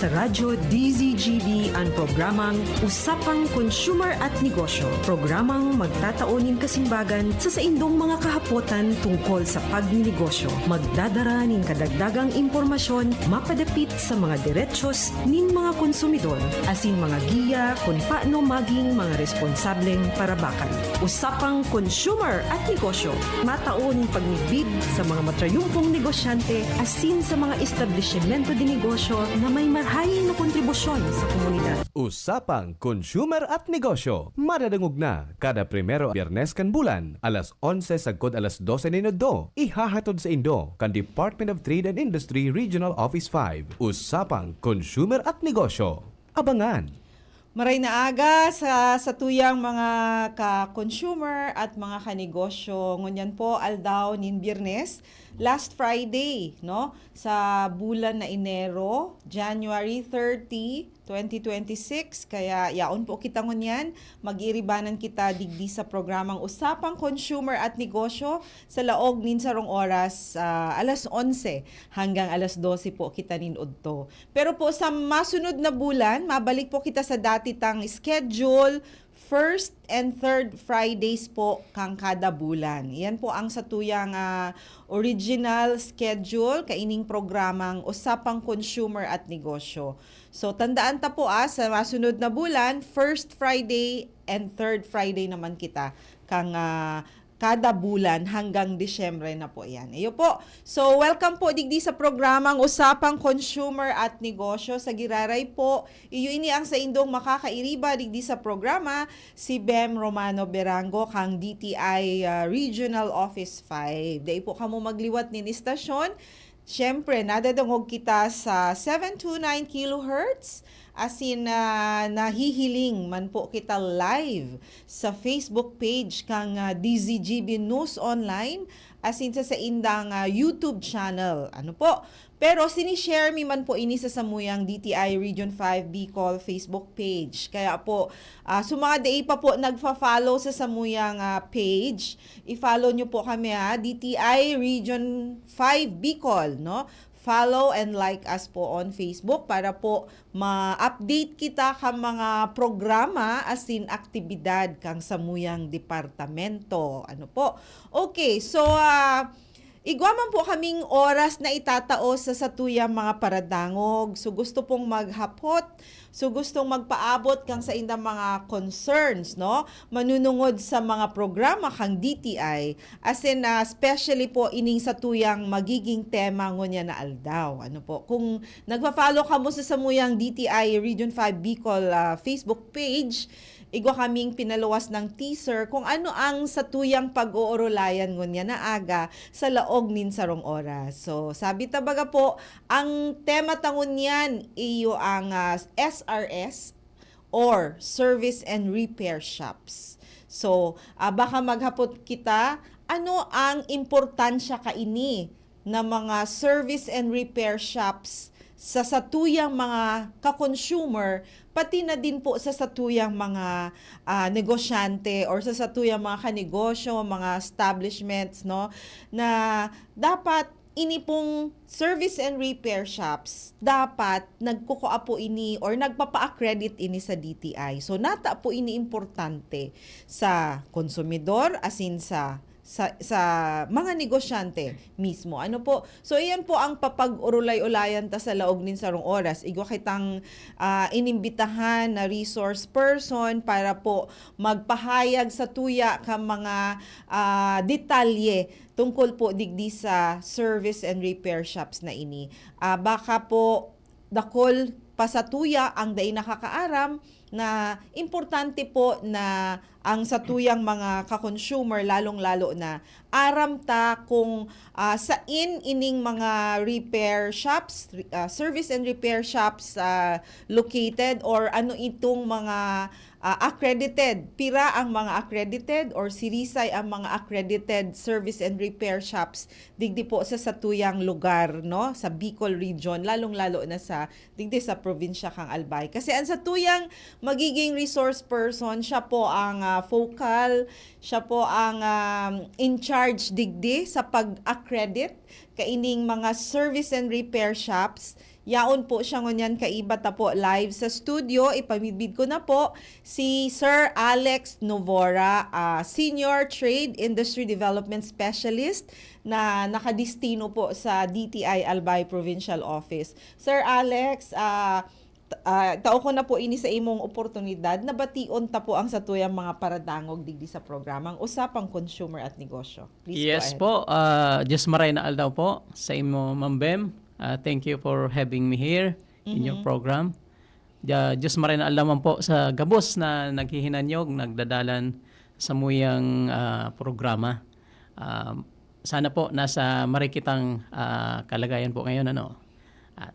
sa Radyo DZGB ang programang Usapang Consumer at Negosyo. Programang magtataunin kasimbagan sa saindong mga kahapotan tungkol sa pagninegosyo. Magdadara nin kadagdagang impormasyon mapadapit sa mga diretsyon nin mga konsumidor asin mga giya kung paano maging mga responsableng parabakan. Usapang Consumer at Negosyo. Mataunin pagnigbid sa mga matrayumpong negosyante asin sa mga establishmento di negosyo na may marhayin na kontribusyon sa komunidad. Usapang Consumer at Negosyo. Madadangog na kada primero Biyernes kan bulan, alas 11 sagkod alas 12 minuto. Ihahatod sa Indo kan Department of Trade and Industry Regional Office 5. Usapang Consumer at Negosyo. Abangan! Maray na aga sa tuyang mga ka-consumer at mga kanegosyo. Ngunyan po, aldaw nin Biyernes, last Friday, no? Sa bulan na Enero, January 30, 2026. Kaya yaon po kita ngunyan, mag-iiribanan kita digdi sa programang Usapang Consumer at Negosyo sa laog nin sarong oras, alas 11 hanggang alas 12 po kita nin udto. Pero po sa masunod na bulan, mabalik po kita sa dati tang schedule, first and third Fridays po kang kada bulan. Yan po ang satuyang original schedule kaining programang Usapang Consumer at Negosyo. So tandaan ta po sa masunod na bulan, first Friday and third Friday naman kita kang kada bulan hanggang Disyembre na po yan. Iyo po. So, welcome po digdi sa programang Usapang Consumer at Negosyo. Sa Giraray po, iyo ini ang sa indong makakairiba digdi sa programa, si Bem Romano Berango, kang DTI Regional Office 5. Dahil po kamo magliwat nin istasyon. Siyempre, nadadangog kita sa 729 kHz, asin nahihiling man po kita live sa Facebook page kang DZGB News Online, asin sa indang YouTube channel. Ano po? Pero sinishare mi man po ini sa samuyang DTI Region 5 Bicol Facebook page. Kaya po, sumada pa po nagfa-follow sa samuyang page. I-follow nyo po kami DTI Region 5 Bicol, no? Follow and like us po on Facebook para po ma-update kita kang mga programa asin aktibidad kang samuyang departamento. Ano po? Okay, so igwaman po kaming oras na itatao sa satuyang mga paradangog. So gusto pong maghapot, so gustong magpaabot kang sa indang mga concerns, no? Manunungod sa mga programa kang DTI, as in especially po ining satuyang magiging tema ngunya na aldaw. Ano po? Kung nagpa-follow ka mo sa samuyang DTI Region 5 Bicol Facebook page, igwa kaming pinaluwas ng teaser kung ano ang satuyang pag-uurulayan ngunya na aga sa laog nin sarong oras. So, sabi tabaga po, ang tema tangon yan iyo ang SRS or Service and Repair Shops. So, baka maghapot kita, ano ang importansya kaini na mga service and repair shops sa satuyang mga ka-consumer, pati na din po sa satuyang mga negosyante or sa satuyang mga kanegosyo, mga establishments, no, na dapat ini pong service and repair shops, dapat nagkukuha po ini or nagpapa-accredit ini sa DTI. So, nata po ini importante sa konsumidor asin sa mga negosyante mismo. Ano po? So, iyan po ang papag-urulay-ulayan ta sa laog nin sarong oras. Igwa kitang inimbitahan na resource person para po magpahayag sa tuya ka mga detalye tungkol po digdi sa service and repair shops na ini. Baka po dakol pasatuya ang day nakakaaram na importante po na ang satuyang mga ka-consumer lalong-lalo na aram ta kung sain ining mga repair shops, service and repair shops located or ano itong mga accredited. Pira ang mga accredited or sirisay ang mga accredited service and repair shops digdi po sa satuyang lugar, no, sa Bicol region, lalong-lalo na sa digdi sa probinsya kang Albay. Kasi ang satuyang magiging resource person, siya po ang focal, siya po ang in charge digdi sa pag-accredit kaining mga service and repair shops. yaon po siya ngunyan kaiba ta po live sa studio. Ipamibid ko na po si Sir Alex Novora, Senior Trade Industry Development Specialist na nakadistino po sa DTI Albay Provincial Office. Sir Alex, tao ko na po ini sa imong oportunidad na bation ta po ang satuyang mga paradangog digdi sa programang Usapang Consumer at Negosyo. Please Yes go ahead. po, just maray na aldaw po sa imo Ma'am Bem. Thank you for having me here in your program. Just maray na aldaw man po sa gabos na naghihinanyog, nagdadalan sa muyang programa. Sana po nasa marikitang kalagayan po ngayon.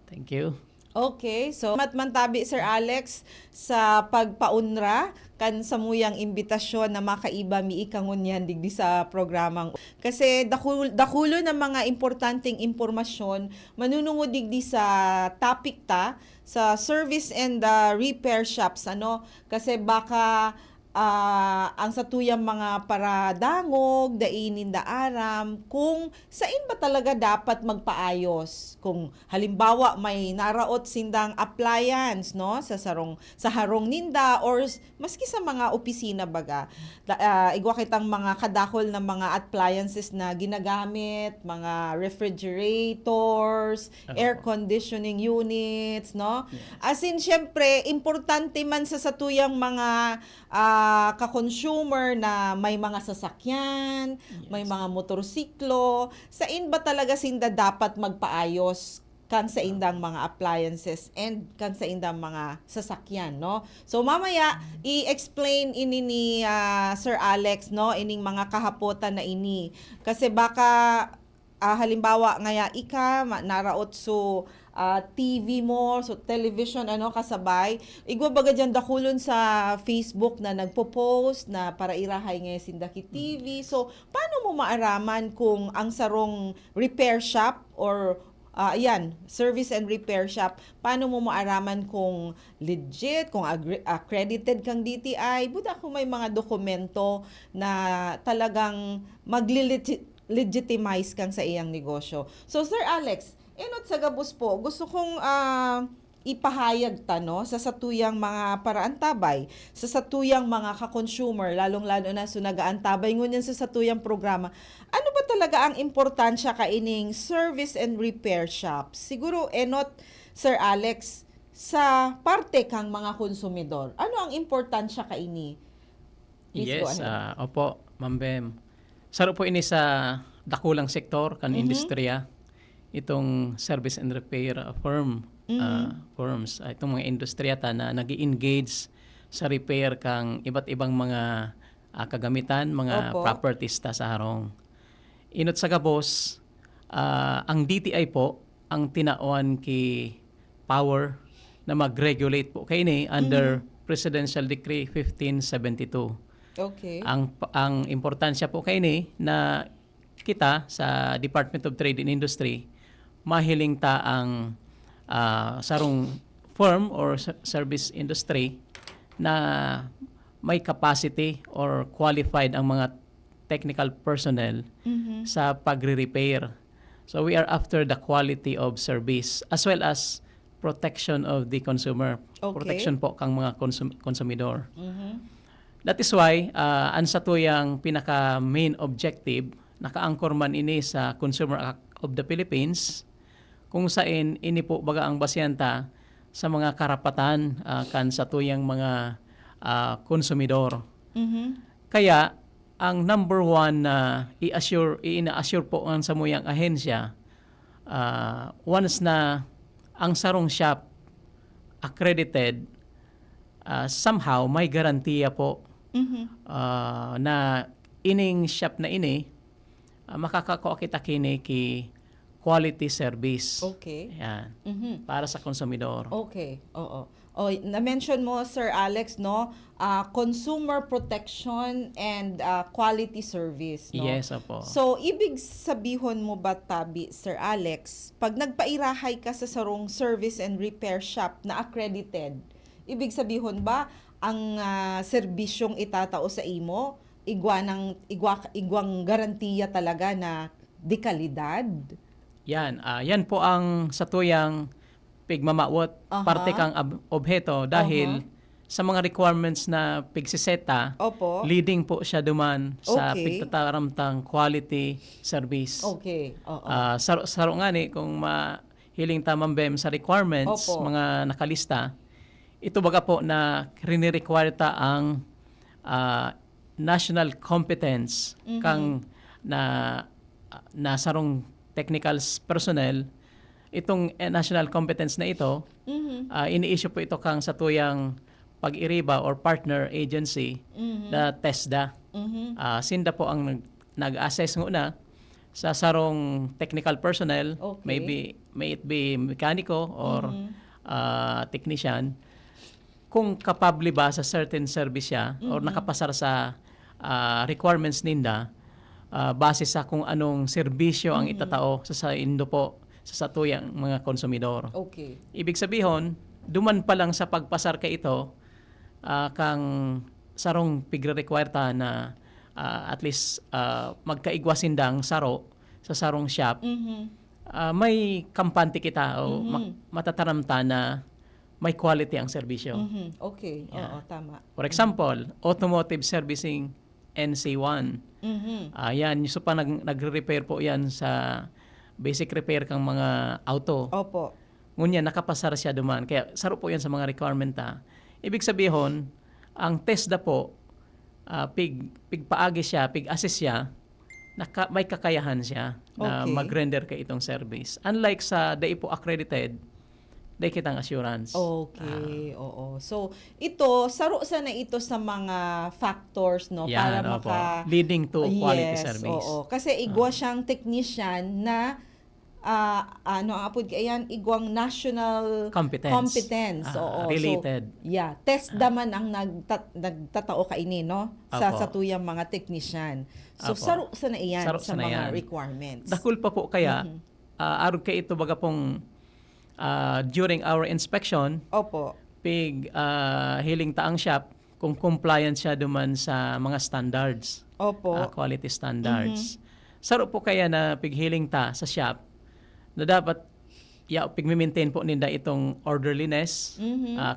Thank you. Okay, so matmantabi Sir Alex sa pagpaunra kan sa muyang imbitasyon na makaiba miikangunyan digdi sa programang. Kasi dakulo ng mga importanteng impormasyon manunungod digdi sa topic ta sa service and repair shops kasi baka ang satuyang mga paradangog, dainin da aram, kung sain ba talaga dapat magpaayos. Kung halimbawa may naraot sindang appliance sa harong ninda or maski sa mga opisina baga. Igwa kitang mga kadakol na mga appliances na ginagamit, mga refrigerators, air conditioning units, As in, syempre, importante man sa satuyang mga ka-consumer na may mga sasakyan, may mga motorsiklo, sain ba talaga sinda dapat magpaayos kan sa indang mga appliances and kan sa indang mga sasakyan, So mamaya i-explain ini ni Sir Alex, ining mga kahapotan na ini. Kasi baka halimbawa ngaya naraot so TV mo, so television, kasabay. Igwa baga dyan dakulon sa Facebook na nagpo-post na para irahay ngayon sindaki TV. So, paano mo maaraman kung ang sarong repair shop or service and repair shop, paano mo maaraman kung legit, kung accredited kang DTI? Buda kung may mga dokumento na talagang legitimize kang sa iyang negosyo. So, Sir Alex, enot sa gabos po, gusto kong ipahayag sa satuyang mga paraantabay, sa satuyang mga ka-consumer, lalong-lalo na so nagaantabay ngunyan sa satuyang programa. Ano ba talaga ang importansya kaining service and repair shop? Siguro, enot, Sir Alex, sa parte kang mga konsumidor, ano ang importansya kaini? Please go Yes, ahead. opo, Ma'am Bem. Saro po ini sa dakulang sektor, kan industriya. Itong service and repair firms, itong mga industriya na nag-engage sa repair kang iba't ibang mga kagamitan, mga Opo. properties ta sa harong. Inot sa gabos, ang DTI po ang tinaon ki power na mag-regulate po kay ni under Presidential Decree 1572. Okay. Ang importansya po kay ni na kita sa Department of Trade and Industry mahiling ta ang sarong firm or service industry na may capacity or qualified ang mga technical personnel sa pagre-repair. So we are after the quality of service as well as protection of the consumer. Okay. Protection po kang mga konsumidor. That is why ang satuyang pinaka main objective naka-anchor man ini sa Consumer Act of the Philippines kung saan ini po baga ang basyanta sa mga karapatan kan sa tuyang mga konsumidor. Kaya ang number one na ina-assure po ang samuyang ahensya once na ang sarong shop accredited, somehow may garantiya po na ining shop na ini makakakuha kita kini ki quality service. Okay. Yan. Para sa konsumidor. Okay, oo. Na-mention mo, Sir Alex, consumer protection and quality service. Yes, opo. So, ibig sabihon mo ba, Tabi, Sir Alex, pag nagpairahay ka sa sarong service and repair shop na accredited, ibig sabihon ba ang serbisyong itatao sa imo, igwang garantiya talaga na dekalidad? Yan. Yan po ang satuyang pigmamawot parte kang obheto dahil sa mga requirements na pigsiseta, Opo. leading po siya duman sa Okay. pigtataramtang quality service. Okay. Oo. Saro nga ni kung mahiling tamang BEM sa requirements, Opo. mga nakalista, ito baga po na rini-require ta ang national competence kang na sarong technical personnel. Itong national competence na ito, ini-issue po ito kang sa tuyang pag-iriba or partner agency na TESDA. Sinda po ang nag-assess nguna sa sarong technical personnel, Okay. may it be mekaniko or technician, kung kapable ba sa certain service siya or nakapasar sa requirements ninda base sa kung anong serbisyo ang itatao sa indo po sa satuyang mga konsumidor. Okay. Ibig sabihin, duman pa lang sa pagpasar ka ito, kang sarong pigre-require ta na at least magkaigwasindang saro sa sarong shop, may kampante kita o matataramta na may quality ang serbisyo. Okay. Oo, tama. For example, automotive servicing NC1. Yan, so pa nagre-repair po yan sa basic repair kang mga auto. Opo. Ngunyan, nakapasar siya duman. Kaya saro po yan sa mga requirement ta. Ibig sabihin, ang TESDA po, pigpaagi siya, pig-assess siya, may kakayahan siya na Okay. mag-render ka itong service. Unlike sa DAIPO accredited, day kitang assurance. Okay, oo. So, ito, saro na ito sa mga factors, no? Yan, para opo. maka... Leading to quality Yes, service. oo. Kasi igwa siyang technician na ang apod kayan igwang national Competence. oo. Related. So, yeah, TESDA man ang nagtatao kaini, no? Sa Apo. satuyang mga technician. So Apo. saro na iyan Saro sa na mga yan. requirements. Dakul pa po kaya, arog ka ito baga pong during our inspection, Opo. hiling taang shop kung compliant siya duman sa mga standards, Opo. quality standards. Saro po kaya na pighiling ta sa shop na dapat pigmi-maintain po ninda itong orderliness,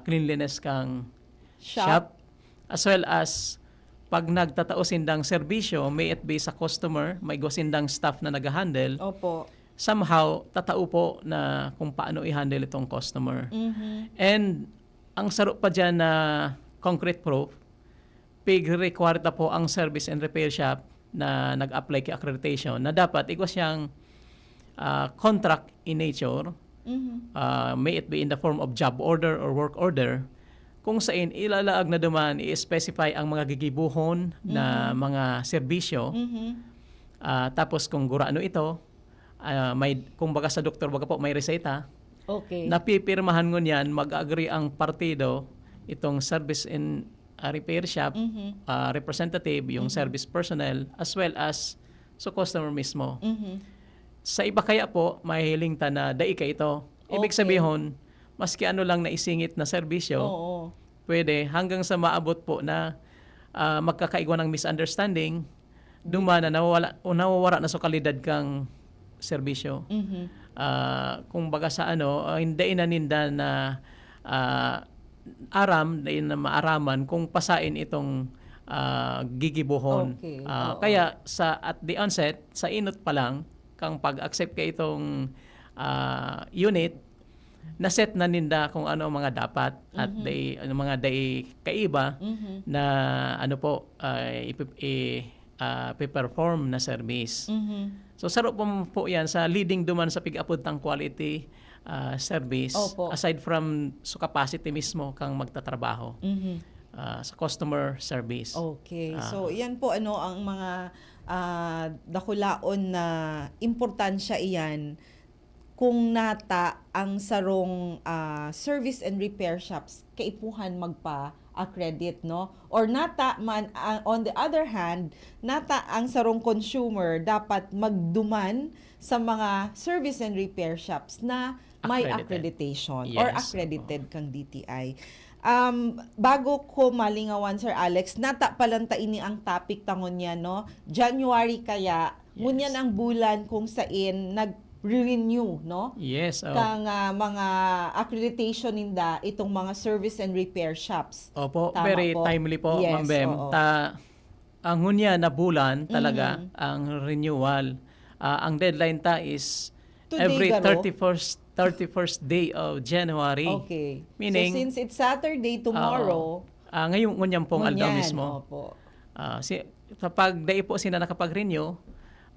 cleanliness kang shop, as well as pag nagtatao sindang serbisyo, may it be sa customer, may sindang staff na nag-handle, Opo. somehow tatao po na kung paano i-handle itong customer. And ang saro pa dyan na concrete proof, pig-require ta po ang service and repair shop na nag-apply kay accreditation na dapat igwas siyang contract in nature, may it be in the form of job order or work order, kung saan ilalaag na duman i-specify ang mga gigibuhon na mga serbisyo. Tapos kung gurano ito, may kung baga sa doktor baga po may reseta, Okay. napipirmahan ngon yan, mag-agree ang partido, itong service and repair shop representative, yung service personnel, as well as sa customer mismo. Sa iba kaya po, mahihiling ta na dai ka ito. Ibig Okay. sabihin, maski ano lang na isingit na serbisyo, Oo. pwede hanggang sa maabot po na magkakaigwa ng misunderstanding, duman na nawawala na sa kalidad kang serbisyo. Kung baga sa hindi inaninda na na maaraman kung pasain itong gigibuhon. Okay, Kaya at the onset, sa inot pa lang, kang pag-accept ka itong unit, na-set na ninda kung ano ang mga dapat at mga kaiba na i-perform na service. So saro po yan sa leading duman sa pig-apod tang quality service. Opo. Aside from so capacity mismo kang magtatrabaho sa customer service. Okay. So, yan po ang mga dakulaon na importansya iyan kung nata ang sarong service and repair shops kaipuhan magpa-accredit, no? Or nata man, on the other hand, nata ang sarong consumer dapat magduman sa mga service and repair shops na may Accredited. accreditation or Yes. accredited kang DTI. Bago ko malingawan, Sir Alex, nata palanta ini ang topic tangon niya, no? January kaya, ngunyan ang bulan kung saan renew, no? Yes. Kang mga accreditation ninda itong mga service and repair shops. Opo, Tama very po. timely po, Yes, Ma'am Bem. oo. Ang hunya na bulan talaga ang renewal. Ang deadline ta is Today, every garo? 31st day of January. Okay. Meaning, so since it's Saturday tomorrow, ngayong ngunyang pong aldaw ngunyan, mismo. opo. Kapag dai po sila nakapag-renew,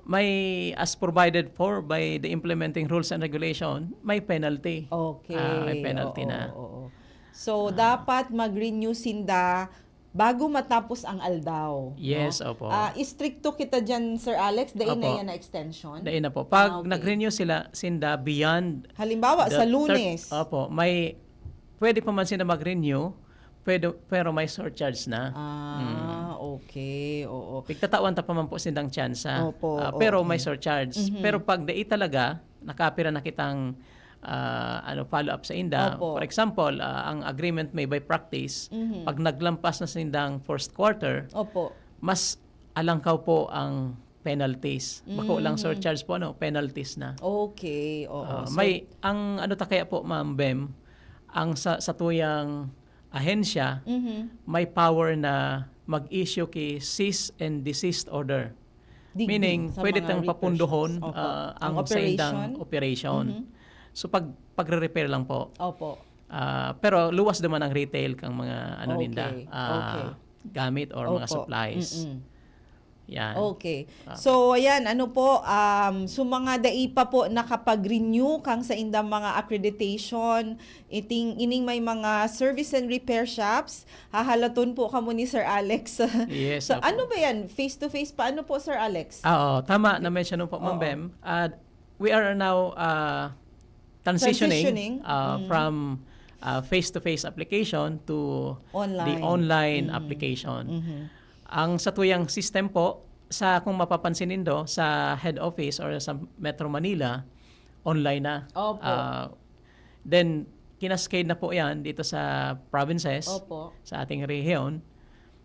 may as provided for by the implementing rules and regulation, may penalty. Okay. May penalty Oo, na. oo. So, dapat mag-renew sinda bago matapos ang aldaw. Yes, no? opo. Istrikto kita dyan, Sir Alex. Dain na Opo. yan na extension. Dahil na po. Pag Okay. nag-renew sinda beyond Halimbawa, the sa Lunes. opo, pwede pa man sila mag-renew, pero may surcharge na. Okay. Oo. Pigtatawan ta pa man po sindang tsansa. Opo, Pero okay. may surcharge. Pero pag dai talaga, nakapira na kitang follow-up sa inda. Opo. For example, ang agreement may by practice, pag naglampas na sindang first quarter, Opo. mas alangkaw po ang penalties. Bako lang surcharge po, penalties na. Okay. Oo. Ang ano ta kaya po, Ma'am Bem, ang sa tuyang ahensya, may power na mag-issue kay cease and desist order. Digdig Meaning, sa pwede mga tang papunduhon repairs. Opo. ang sa indang operation. So, pagre-repair lang po. Opo. Pero luwas naman ang retail kang mga Okay. ninda, Okay. gamit or mga Opo. supplies. Yan. Okay. So, ayan, so mga dai pa po nakapag-renew kang sa indang mga accreditation, ining may mga service and repair shops, hahalaton po kamo ni Sir Alex. Yes, So, opo. ano ba yan? Face-to-face pa? Ano po, Sir Alex? Oo, tama na mention po, Ma'am Oo. Bem. We are now transitioning from face-to-face application to the online application. Ang sa tuyang system po, kung mapapansin nindo, sa head office or sa Metro Manila, online na. Opo. Then, kinascade na po yan dito sa provinces, Opo. sa ating rehiyon,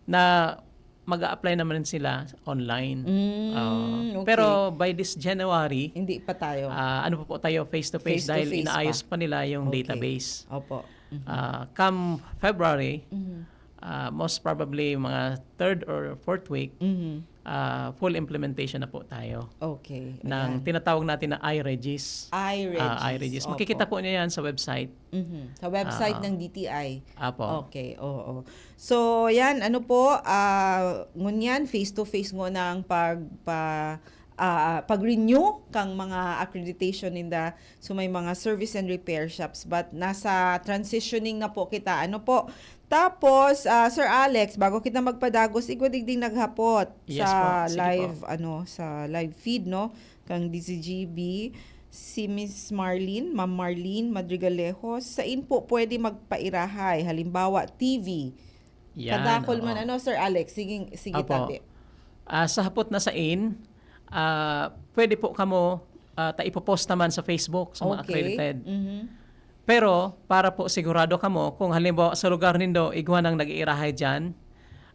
na mag-a-apply naman sila online. Okay. Pero by this January, Hindi pa tayo. ano po tayo face-to-face dahil Face-to-face inaayos pa nila yung Okay. database. Opo. Come February, most probably mga 3rd or 4th week, full implementation na po tayo Okay. ng tinatawag natin na iRegis. iRegis. Opo. Makikita po niya yan sa website. Sa website ng DTI. Apo. Okay, oo. So, yan, ngunyan, face-to-face ngunang pag-renew kang mga accreditation ninda. So, may mga service and repair shops. But nasa transitioning na po kita. Tapos, Sir Alex, bago kita magpadagos, igwadigding naghapot Yes sa po, sige live, po. sa live feed, no? Kang DCGB. Si Miss Marlene, Ma'am Marlene Madrigalejos, sa po pwede magpairahay. Halimbawa, TV. Yan, Kadakol oo. man, Sir Alex? Sige Apo. tabi. Sa hapot na pwede po kamo ipopost naman sa Facebook sa mga accredited. Pero para po sigurado kamo, kung halimbawa sa lugar nindo igwa nang nag-iirahay dyan,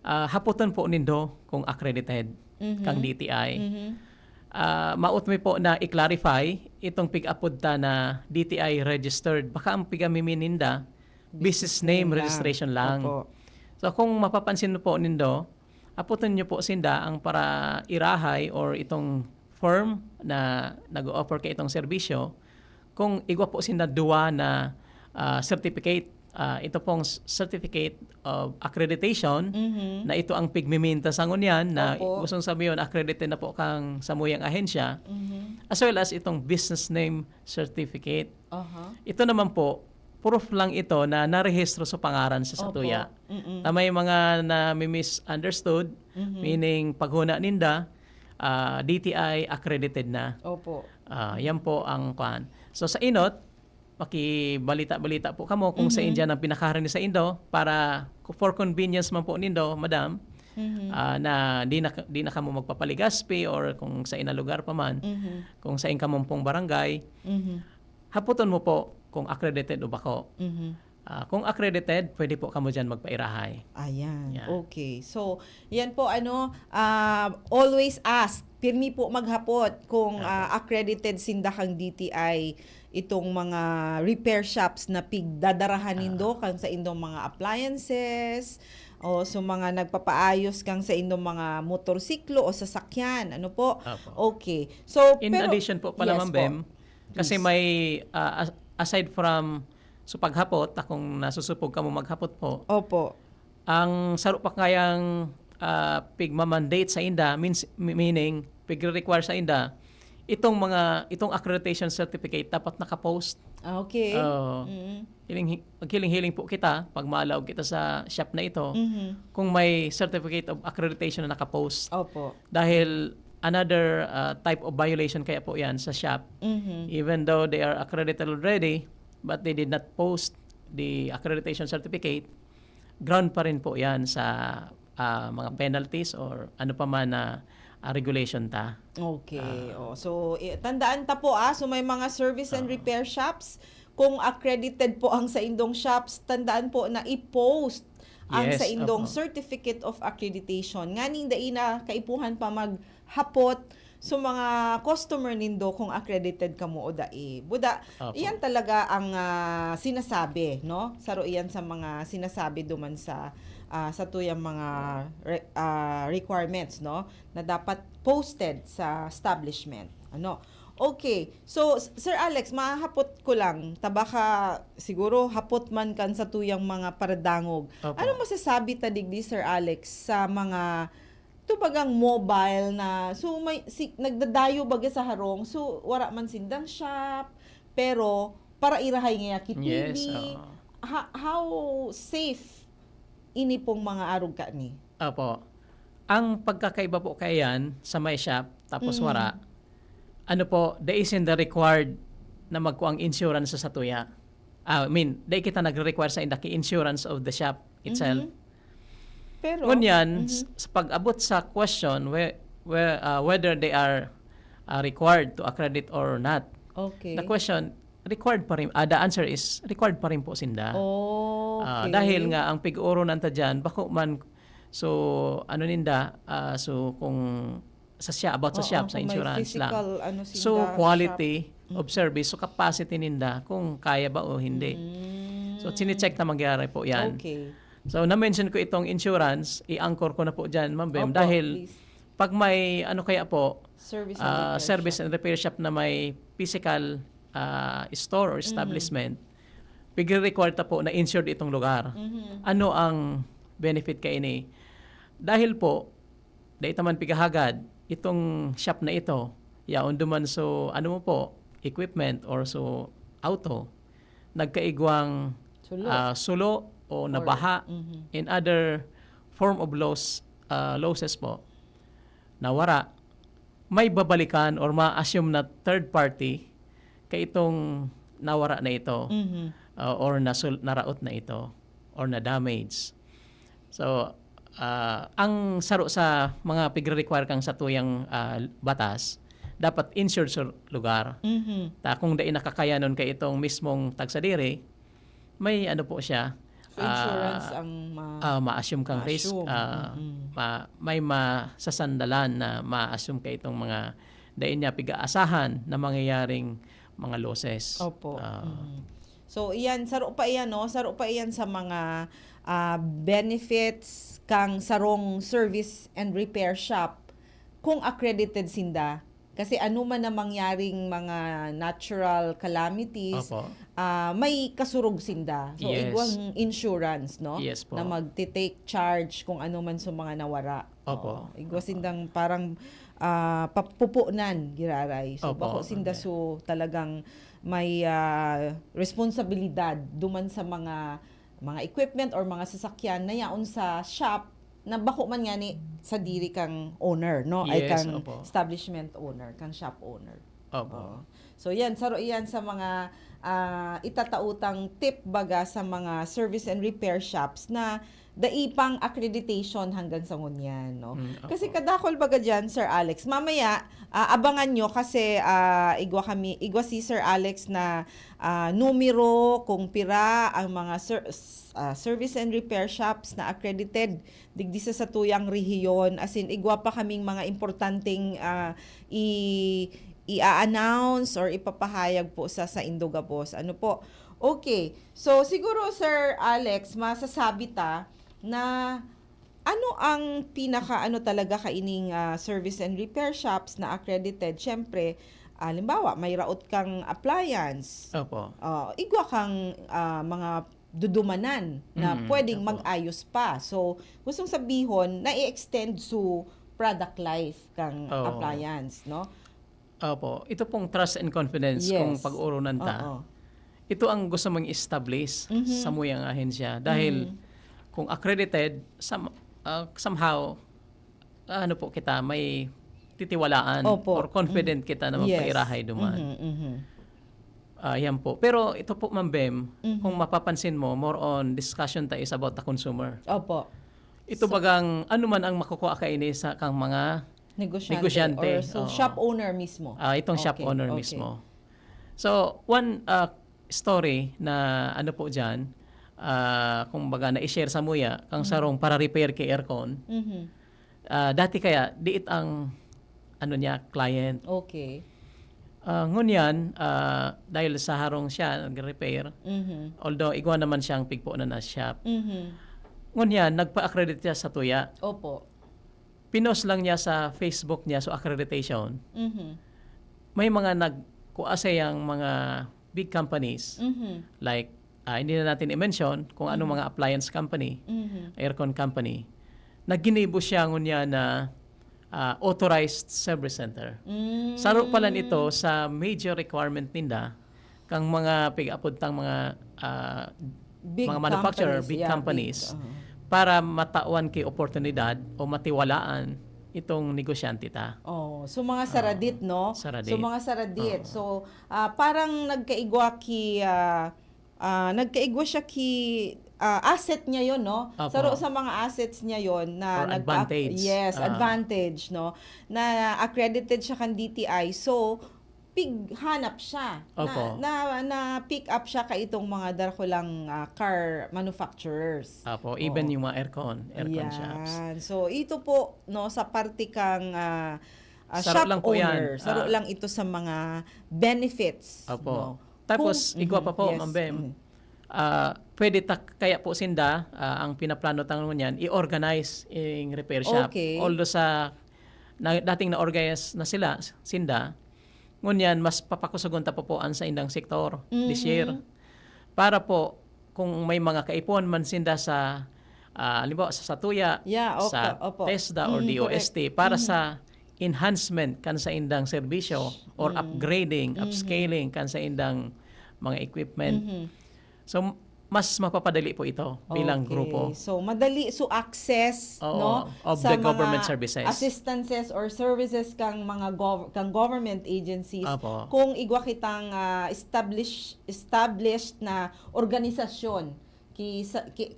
haputon po nindo kung accredited kang DTI. Mautmi po na i-clarify itong pig-upod ta na DTI registered. Baka ang pigamininda, business name registration lang. Opo. So kung mapapansin po nindo, aputon nyo po sinda ang para irahay or itong firm na nag-offer kay itong serbisyo, kung igwa po sinda duwa na certificate, ito pong certificate of accreditation na ito ang pigmiminta sa ngunyan na Opo. gustong sabihin accredited na po kang samuyang ahensya, as well as itong business name certificate. Ito naman po, proof lang ito na narehistro sa pangaran sa satuya. Na may mga na-misunderstood, meaning paghuna ninda, DTI accredited na. Opo. Yan po ang kwan. So sa inot, makibalita-balita po kamo kung sa India ang pinakaharan sa Indo para for convenience man po nindo, madam, na di na kamo magpapaligaspi or kung sa ina lugar pa man, kung sa inkamong pong barangay, haputon mo po kung accredited o bako. Kung accredited, pwede po kamo dyan magpairahay. Ayan. Yan. Okay. So, yan po always ask. Pirmi po maghapot kung accredited sindakang DTI itong mga repair shops na pigdadarahan nindo kang sa indong mga appliances o sa mga nagpapaayos kang sa indong mga motorsiklo o sasakyan. Ano po? Apo. Okay. So, In addition po pala, Yes Ma'am po. Bem, kasi Please. may, aside from paghapot, akong nasusupog ka mo maghapot po, Opo. ang saro pa kayang pigma-mandate sa inda, meaning pigre-require sa inda, itong accreditation certificate dapat nakapost. Okay. Hiling-hiling po kita, pag maalaw kita sa shop na ito, kung may certificate of accreditation na nakapost. Opo. Dahil another type of violation kaya po yan sa shop. Even though they are accredited already, but they did not post the accreditation certificate, ground pa rin po yan sa mga penalties or ano pa man na regulation ta. Okay. So, tandaan ta po so may mga service and repair shops. Kung accredited po ang sa indong shops, tandaan po na i-post ang Yes, sa indong opo. Certificate of Accreditation. Nganing daina kaipuhan pa maghapot so mga customer nindo kung accredited ka mo o dai. Buda, Opo. iyan talaga ang sinasabi, no? Saro iyan sa mga sinasabi duman sa tuyang mga requirements, no? Na dapat posted sa establishment. Ano? Okay. So, Sir Alex, mahapot ko lang. Tabaka siguro hapot man kan sa tuyang mga paradangog. Opo. Ano masasabi ta digdi, Sir Alex, sa mga tubagang mobile na so nagdadayo baga sa harong so wala man sindang shop pero para irahay nga kit TV. Yes, How safe ini pong mga arog ka ni? Opo. Ang pagkakaiba po kayan sa may shop, tapos wara, ano po, there isn't the required na magkuang insurance sa tuya. Day kita nagre-require sa indaki insurance of the shop itself. Pero Ngunyan, sa pag-abot sa question whether they are required to accredit or not, okay. the question, required pa rin, the answer is, required pa rin po sinda. Okay. Dahil nga, ang pig-uro nanta dyan, bako man, so, ano ninda, so, kung sa shop, about sa shop, sa kung may insurance lang. physical, sinda, So, quality of service, so capacity ninda, kung kaya ba o hindi. So, sinicheck na mangyari po yan. Okay. So, na-mention ko itong insurance, i-anchor ko na po dyan, Ma'am Bem, Opo, dahil please. pag may, ano kaya po, Service and repair service shop. and repair shop na may physical store or establishment, pig-require ta po na insured itong lugar. Ano ang benefit kay ini? Dahil po, dahil taman pigahagad, itong shop na ito, yaon duman so, ano mo po, equipment or so, auto, nagkaigwang sulo o nabaha in other form of losses po, nawara, may babalikan or ma-assume na third party kay itong nawara na ito or naraot na ito or na-damage. So, ang saro sa mga pigre-require kang sa tuyang batas, dapat insured sa lugar. Ta kung dai nakakayanon kay itong mismong tagsadiri, may ano po siya, So, insurance ang ma-assume kang risk, ma-assume. may masasandalan na ma-assume kay itong mga dain niya pig-aasahan na mangyayaring mga losses. Opo. So, iyan, saro pa iyan, no? Saro pa iyan sa mga benefits kang sarong service and repair shop kung accredited sinda. Kasi ano man na mangyaring mga natural calamities, Opo. may kasurog sinda. So, Yes. igwang insurance, no? Yes po. Na magti-take charge kung ano man sa mga nawara. Opo. Igwa sindang parang papupunan, giraray. So, Opo. bako sinda so talagang may responsibilidad duman sa mga equipment or mga sasakyan na yaon sa shop na bako man nga ni sa diri kang owner, no? Ay Yes, kang opo. establishment owner, kang shop owner. Opo. Oo. So yan, saro yan sa mga itatautang tip baga sa mga service and repair shops na daipang accreditation hanggang sa ngunyan, no? Opo. Kasi kadakol baga dyan, Sir Alex. Mamaya, abangan nyo kasi igwa si Sir Alex na numero kung pira ang mga service and repair shops na accredited digdi sa tuyang rehiyon. As in, igwa pa kaming mga importanteng i-announce or ipapahayag po sa Indoga Boss. Ano po? Okay. So, siguro, Sir Alex, masasabi ta na ano ang talaga kaining service and repair shops na accredited? Siyempre, halimbawa, may raot kang appliance. Opo. Igwa kang mga dudumanan na pwedeng opo. mag-ayos pa. So, gustong sabihon na i-extend to product life kang Oo. appliance, no? Opo. Ito pong trust and confidence Yes. kung pag-urunan ta. Oo. Ito ang gusto mong establish sa muyang ahensya. Dahil kung accredited, somehow, kita, may titiwalaan Opo. or confident kita na magpairahay duman. Yan po. Pero ito po, Ma'am Bem, kung mapapansin mo, more on discussion tayo is about the consumer. Opo. Ito bagang ano man ang makukuha kaini sa kang mga Negosyante. Negosyante, Or oo. shop owner mismo. itong shop Okay, owner okay. mismo. So, one story na ano po dyan, kung baga na-share sa muya, kang sarong para repair kay aircon, dati kaya, diit ang client. Okay. Ngunyan, dahil sa harong siya, nag-repair, although igwa naman siyang pigpo na shop, ngunyan, nagpa-accredit siya sa tuya. Opo. Pinost lang niya sa Facebook niya, so accreditation. May mga nagkuasayang mga big companies, like, hindi na natin i-mention kung anong mga appliance company, aircon company, na ginibo siya ngunya na authorized service center. Saro pala nito sa major requirement ninda, kang mga pig-apod tang mga Big mga manufacturer, companies, big yeah, companies, big, para matawan kay oportunidad o matiwalaan itong negosyante ta. So mga saradit, no? Saradit. So mga saradit. So parang nagkaigwa siya ki asset niya yon, no? Apo. Saro sa mga assets niya yon na Or advantage. Yes, advantage, no? Na accredited siya kan DTI. So hanap siya Opo. na pick up siya ka itong mga darakulang car manufacturers. Apo, even yung mga aircon shops. Yan. So ito po, no, sa parte kang Saro shop lang po owner. yan. Saro lang ito sa mga benefits. Apo. No? Tapos, igwa pa po, Yes. Ma'am Bem, pwede kaya po sinda, ang pinaplano tanong niyan, i-organize yung repair shop. Okay. Although dating na-organize na sinda, ngunyan, mas papakusugon tapupuan sa indang sektor this year. Para po, kung may mga kaipon man sinda sa, halimbawa sa Satuya, Yeah, okay. sa Opo. TESDA or DOST, para sa enhancement kan sa indang serbisyo or upgrading, upscaling kan sa indang mga equipment. So, mas mapapadali po ito bilang Okay. grupo. So madali access, Oo, no, of sa the government mga services. assistances or services kang mga government agencies. Apo. Kung igwa kitang established na organisasyon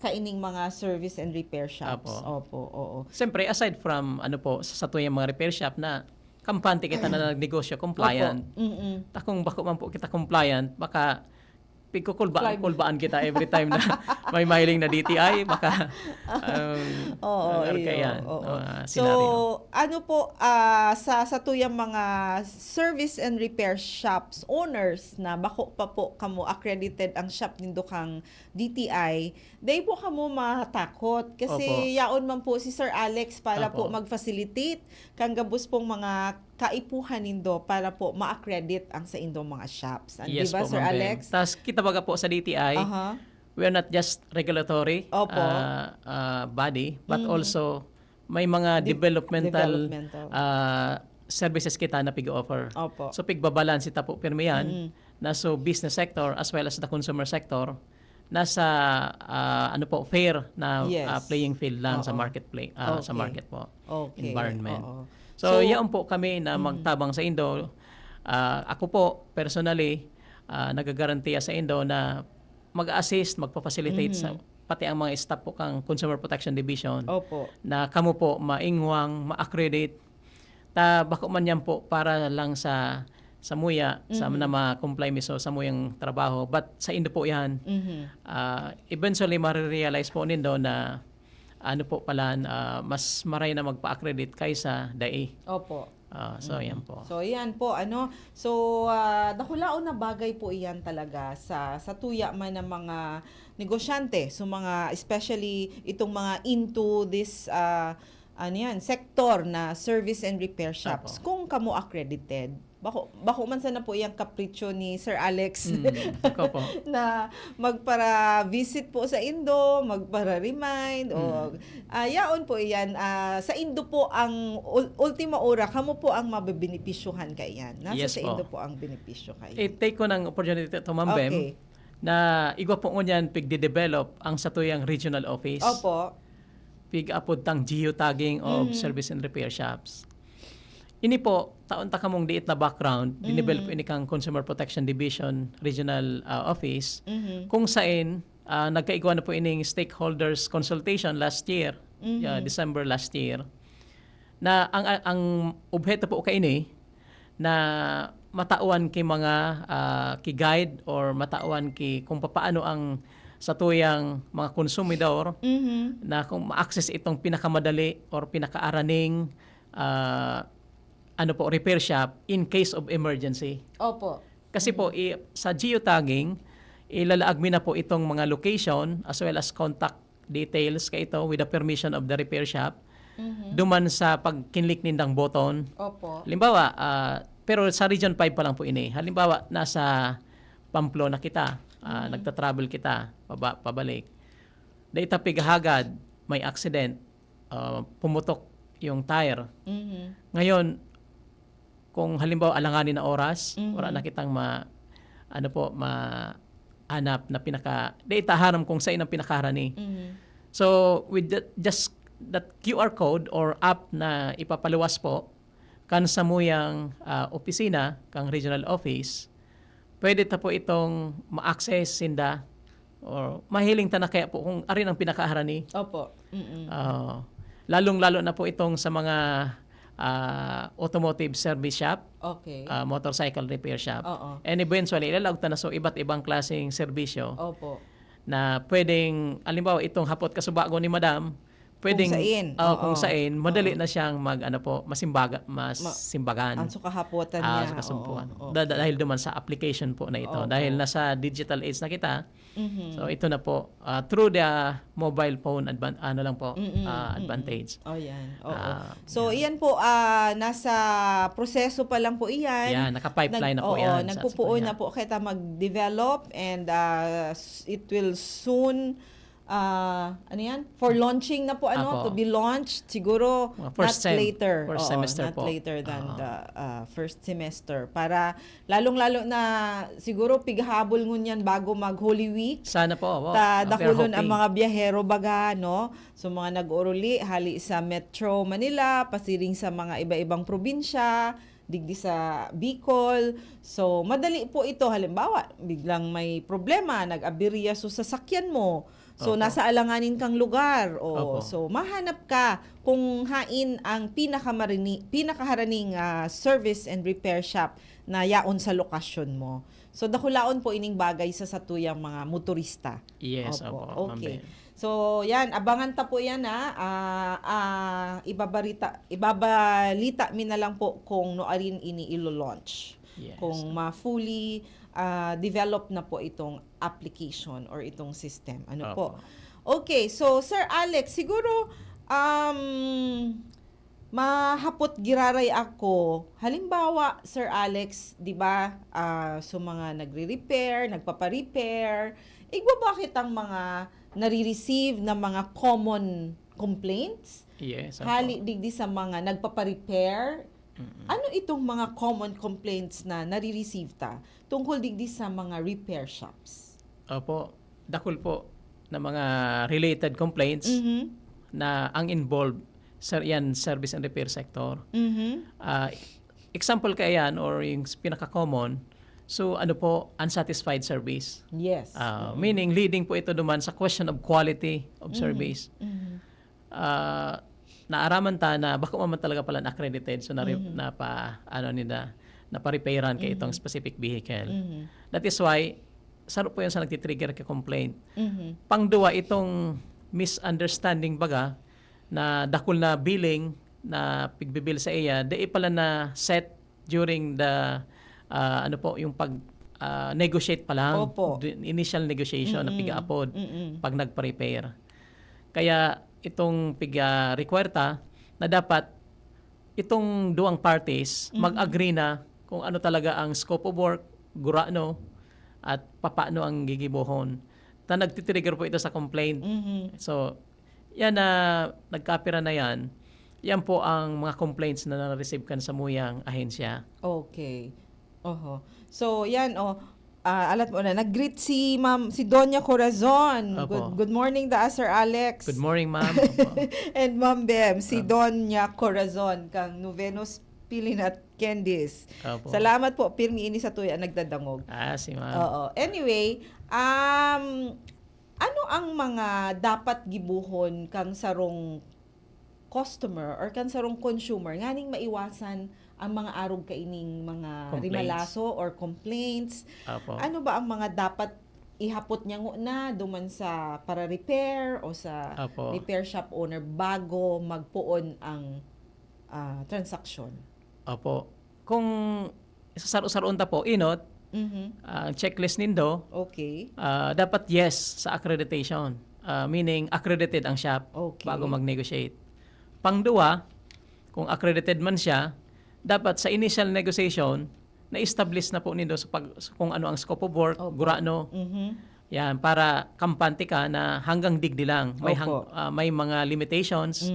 kaining mga service and repair shops. Apo. Opo, oo. Siyempre, aside from sa tuyang mga repair shop na kampante kita na nagnegosyo compliant. Opo. Kung bako man po kita compliant, baka kulbaan kita every time na may mailing na DTI, baka yan. So, ano po, sa tuyang mga service and repair shops owners na bako pa po kamo accredited ang shop nindo kang DTI, day po kamo matakot kasi Opo. yaon man po si Sir Alex para po Opo. mag-facilitate kang gabos pong mga kaipuhan nindo para po ma-accredit ang sa indong mga shops. Yes Di ba, po, Sir Ma'am Bem. Alex? Tas kita baga po sa DTI, we are not just regulatory Opo. body, but also may mga developmental services kita na pig-offer. Opo. So pigbabalance ita po pirmi yan, na so business sector as well as the consumer sector, nasa fair na Yes. playing field lang sa Oo. marketplace, sa Okay. market po, Okay. environment. Oo. So, yan po kami na magtabang sa Indo. Ako po, personally, nagagarantiya sa Indo na mag-assist, magpa-facilitate sa pati ang mga staff po kang Consumer Protection Division Opo. na kamo po maingwang, ma-accredit, ta bako man yan po para lang sa muya, sa na ma-comply miso sa muyang trabaho. But sa Indo po yan, eventually marirealize po nindo na ano po pala, mas maray na magpa-accredit kaysa DAE. Opo. So yan po. So iyan po ano. So dakulaon na bagay po iyan talaga sa tuya man ng mga negosyante, so mga especially itong mga into this sector na service and repair shops. Kung kamo accredited, bako man sana po iyang kapritsyo ni Sir Alex Ako po. na magpara-visit po sa Indo, magpara-remind o yaon po iyan. Sa Indo po ang ultima ora, kamo po ang mabebenepisyuhan kay iyan. Nasa Yes sa po. Indo po ang benepisyo kay I-take ko ng opportunity to Ma'am Bem, Okay. na igwa po ngunyan pigde-develop ang satuyang regional office. Opo. Pig-apod tang geotagging of service and repair shops. Ini po, taon ta kamong diit na background, dinevelop ini kang Consumer Protection Division Regional Office, kung saan nagkaigwa na po ining stakeholders consultation last year, December last year, na ang objeto po kaini na matawan ki mga ki-guide or matawan ki kung paano ang sa tuyang mga konsumidor na kung ma-access itong pinakamadali or pinakaaraning repair shop in case of emergency. Opo. Kasi po sa geotagging, ilalaag mi na po itong mga location as well as contact details ka ito with the permission of the repair shop. Duman sa pagkinlik nindang button. Opo. Halimbawa, pero sa Region 5 pa lang po ini. Halimbawa, nasa Pamplona kita, nagta-travel kita, pabalik. Dahil pigahagad, may accident, pumutok yung tire. Ngayon, kung halimbawa alanganin na oras, wala na kitang mahanap na dahil taharam kung saan ang pinakaharani. So, with just that QR code or app na ipapaluwas po, kan sa muyang opisina, kang regional office, pwede ta po itong ma-access sinda or mahiling ta na kaya po kung arin ang pinakaharani. Opo. Lalong-lalo na po itong sa mga automotive service shop, Okay. motorcycle repair shop. Oo. And eventually, ilalagta na so iba't ibang klaseng serbisyo Opo. na pwedeng, alimbawa, itong hapot kasubago ni Madam, pwedeng, Kung saan. madali na siyang masimbagan. Ang sukahapotan niya. Sa kasumpuan. Oo. Dahil duman sa application po na ito. Dahil nasa digital age na kita, so ito na po, through the mobile phone, advantage. Yan. Oo. So, Ah, iyan po, nasa proseso pa lang po iyan. Yan, naka-pipeline na po yan. sa Nagpupuon Satuya. na po kita mag-develop and it will soon for launching na po Apo. to be launched siguro First not sem. later. First semester not po. later than the first semester para lalong-lalo na siguro pighabol ngunyan bago mag Holy Week. Sana po. Ta We are dakulon ang hoping. mga biyahero baga no. So mga nag-uruli hali sa Metro Manila, pasiring sa mga iba-ibang probinsya, digdi sa Bicol. So madali po ito halimbawa, biglang may problema, nag-aberya sa sasakyan mo. So Opo. nasa alanganin kang lugar Opo. so mahanap ka kung hain ang pinakaharaning service and repair shop na yaon sa lokasyon mo. So dakulaon po ining bagay sa satuyang mga motorista. Yes, opo. Okay. Ma'am. So, yan, abangan ta po yan ibabalita mi na lang po kung noarin ini ilo-launch. Yes. Kung ma-fully develop na po itong application or itong system. Ano po? Opo. Okay, so Sir Alex, siguro mahapot giraray ako. Halimbawa, Sir Alex, 'di ba, so mga nagre-repair, nagpapa-repair, igwa bakit ang mga nare-receive na mga common complaints? Yes, opo. Hali digdi sa mga nagpapa-repair. Ano itong mga common complaints na nare-receive ta tungkol digdi sa mga repair shops? Opo. Dakul po na mga related complaints na ang involved sa yan service and repair sector. example kaya yan or yung pinaka-common, so ano po, unsatisfied service. Yes. Meaning, leading po ito duman sa question of quality of service. Naaraman ta na baka man talaga pala accredited, so naparepairan kay itong specific vehicle. That is why, saan po yan sa nagtitrigger kay complaint. Pangduwa, itong misunderstanding baga, na dakol na billing na pigbibil sa iya, di pala na set during the yung pag negotiate pa lang. Opo. Initial negotiation na piga-apod pag nagpa-repair. Kaya itong piga-requerta na dapat itong duwang parties mag-agree na kung ano talaga ang scope of work, gurano, at papaano ang gigibuhon. Nagtitrigger po ito sa complaint. So, yan na nagkapira na yan, yan po ang mga complaints na na-receive kan sa muyang ahensya. Okay. Oho. So, yan, alat mo na, nag-greet si Doña Corazon. Opo. Good morning, Sir Alex. Good morning, ma'am. Opo. And Ma'am Bem, si Doña Corazon, kang Novenos Pilin at Candice. Opo. Salamat po, pirmi ini sa tuya, nagdadangog. Si ma'am. Oo. Anyway, ano ang mga dapat gibuhon kang sarong customer or kang sarong consumer nganing maiwasan ang mga arog kaining mga Complaints. rimalaso or complaints? Opo. Ano ba ang mga dapat ihapot niya na duman sa para repair o sa Opo. repair shop owner bago magpuon ang transaksyon? Opo. Kung saro-saroon ta po, inot, checklist nindo, Okay. dapat yes sa accreditation. Meaning, accredited ang shop Okay. bago mag-negotiate. Pangduwa, kung accredited man siya, dapat sa initial negotiation, na-establish na po nindo kung ano ang scope of work, Opo. gurano. Yan, para kampante ka na hanggang digdi lang. Opo. May mga limitations,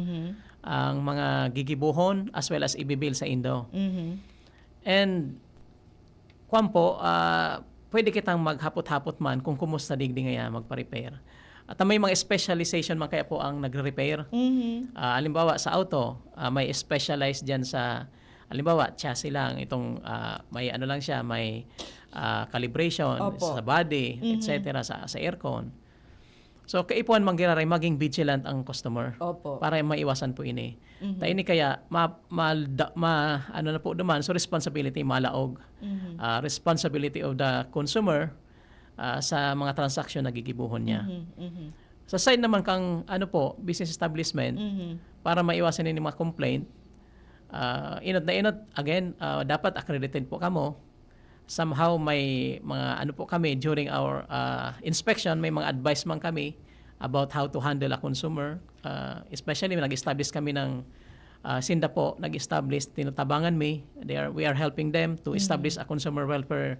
ang mga gigibuhon, as well as ibibil sa indo. And, kwan po, pwede kitang maghapot-hapot man kung kumusta digdi ngaya magpa-repair. At may mga specialization man kaya po ang nagre-repair. Halimbawa sa auto, may specialized dyan sa, halimbawa, chassis lang, itong may ano lang siya, may calibration Opo. sa body, etc. sa aircon. So, kaipuan manggiraray, maging vigilant ang customer. Opo. Para maiwasan po ini. Ini kaya, ano na po duman, so responsibility malaog. Responsibility of the consumer sa mga transaksyon na gigibuhon niya. Sa side naman kang business establishment, para maiwasan ini mga complaint, inot na inot, again, dapat accredited po kamo. Somehow may mga po kami during our inspection, may mga advice man kami about how to handle a consumer. Especially nag-establish kami ng Sinda po, nag-establish, tinatabangan we are helping them to establish a consumer welfare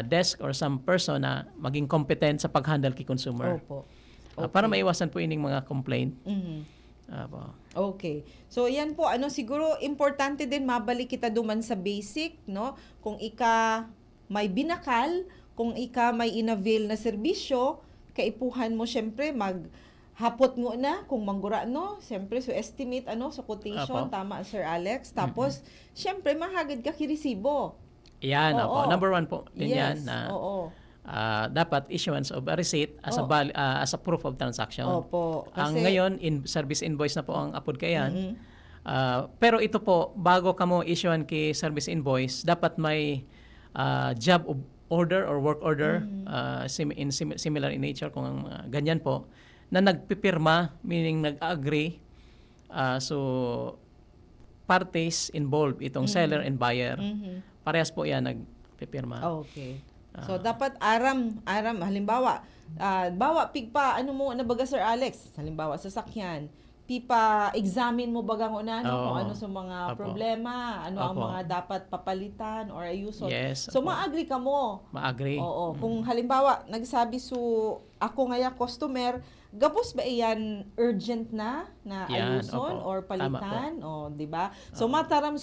desk or some person na maging competent sa pag-handle kay consumer. Opo. Para maiwasan po ining mga complaint. Okay. So yan po, siguro importante din mabalik kita duman sa basic, no? Kung ika may binakal, kung ika may inavail na serbisyo, kaipuhan mo syempre maghapot ngo na kung manggura no, syempre so estimate so quotation, Apo. tama Sir Alex. Tapos syempre mahagad ka kiresibo. Yan, Oo. Number one po din yan Yes. na Oo. dapat issuance of a receipt as as a proof of transaction. Opo. Ang ngayon, service invoice na po ang apod kayan. Pero ito po, bago ka mo issuean kay service invoice, dapat may job order or work order similar in nature kung ang ganyan po, na nagpipirma, meaning nag-agree. So, parties involved, itong seller and buyer. Parehas po yan nagpipirma. Okay. So dapat aram halimbawa pigpa mo na baga Sir Alex, halimbawa sa sakyan, pipa examine mo baga kung ano sa mga Opo. problema, ang Opo. mga dapat papalitan or ayuson. Yes, So opo. ma-agree ka mo. Ma-agree. Oo, kung halimbawa nagsabi ako ngaya customer, gapos ba iyan urgent na Yan, ayuson opo. or palitan, o di ba? So mataram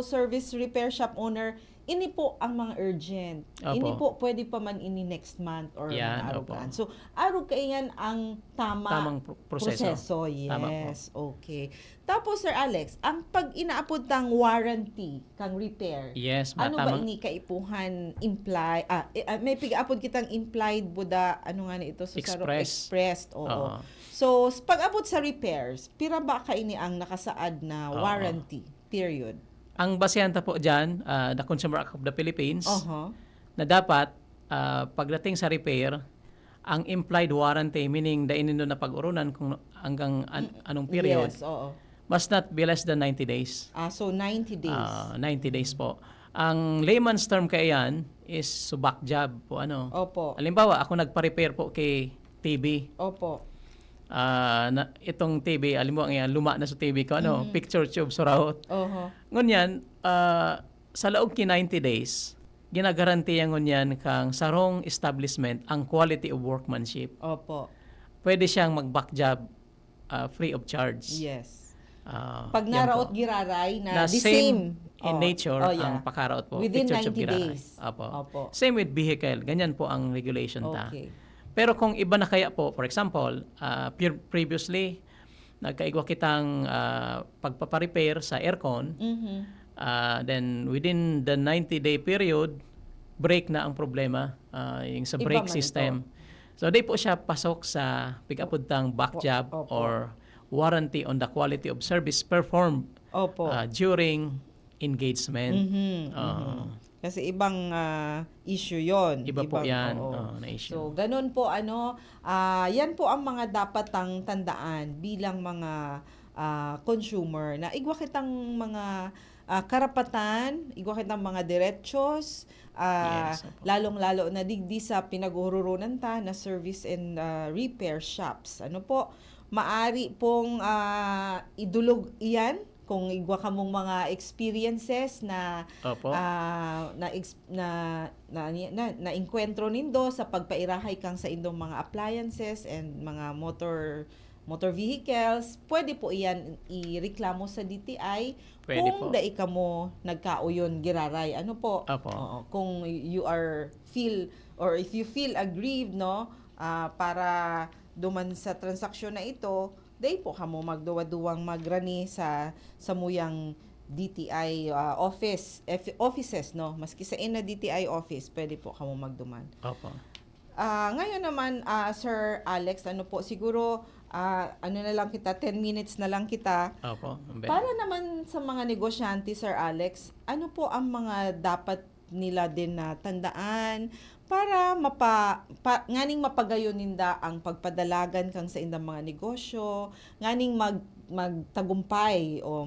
service repair shop owner ini po ang mga urgent. Opo. Ini po pwede pa man ini next month or Yan, mga opo. arugan. So, arug kayan ang Tamang proseso. Tama po. Yes, okay. Tapos, Sir Alex, ang pag inaapod tang warranty, kang repair, Yes, ano ba tamang- ini kaipuhan imply, may pig-apod kitang implied buda, ano nga na ito? So, expressed, oo. Oo. So, pag-abot sa repairs, pira ba ka ini ang nakasaad na Oo. warranty period? Ang basehan ta po dyan, the Consumer Act of the Philippines, Oho. na dapat pagdating sa repair, ang implied warranty, meaning dainin doon na pag-urunan kung hanggang anong period, Yes, oo. must not be less than 90 days. So 90 days. 90 days po. Ang layman's term kaya yan is subak job po. Ano? Opo. Halimbawa, ako nagpa-repair po kay TV. Opo. Itong TV, alam mo, luma na sa TV ko, picture tube surround. Oho. Ngunyan, sa laog ki 90 days, ginagarantiyan ngunyan kang sarong establishment ang quality of workmanship. Opo. Pwede siyang mag-back job free of charge. Yes. Yan Pag po. naraot giraray Na na the same same in nature ang pakaraot po. Within Picture tube 90 giraray. days. Opo. Opo. Same with vehicle. Ganyan po ang regulation ta. Okay. Pero kung iba na kaya po, for example, previously, nagkaigwa kitang pagpaparepair sa aircon, Mhm. then within the 90-day period, break na ang problema, yung sa Iba brake man system. So, di po siya pasok sa pick-up tang back job Opo. or warranty on the quality of service performed Opo. during engagement. Mhm. Kasi ibang issue 'yon. Iba po yan oo. na issue. So, ganun po yan po ang mga dapat tang tandaan bilang mga consumer na igwa kitang mga karapatan, igwa kitang mga diretsos, Yes, opo. lalong-lalo na digdi sa pinag-ururunan ta na service and repair shops. Ano po, maari pong idulog iyan kung igwa ka mong mga experiences na Opo. na enkwentro nindo sa pagpairahay kang sa indong mga appliances and mga motor vehicles, pwede po iyan ireklamo sa DTI Pwede kung po. dai ka mo nagkauyon giraray. Ano po? Opo. Oo, kung you if you feel aggrieved, no, para duman sa transaksyon na ito, day po kamo magduwa-duwang magrani sa muyang DTI offices, no, maski sa ina DTI office pwede po kamo magduman. Opo. Ngayon naman, Sir Alex, ano po, siguro ano na lang kita, 10 minutes na lang kita. Opo. Para naman sa mga negosyante, Sir Alex, ano po ang mga dapat nila din na tandaan para nganing mapagayon ninda ang pagpadalagan kang sa indang mga negosyo, nganing magtagumpay o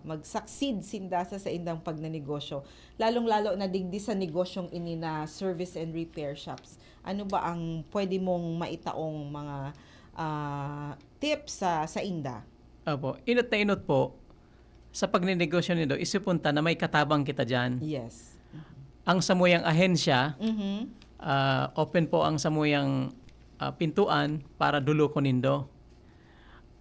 mag-succeed sinda sa indang pagnanegosyo, lalong-lalo na digdi sa negosyong ini na service and repair shops. Ano ba ang pwede mong maitaong mga tips sa inda? Opo. Inot na inot po, sa pagninegosyo nito, isipunta na may katabang kita dyan. Yes. Ang samuyang ahensya, Mhm. open po ang samuyang pintuan para dulo ko nindo.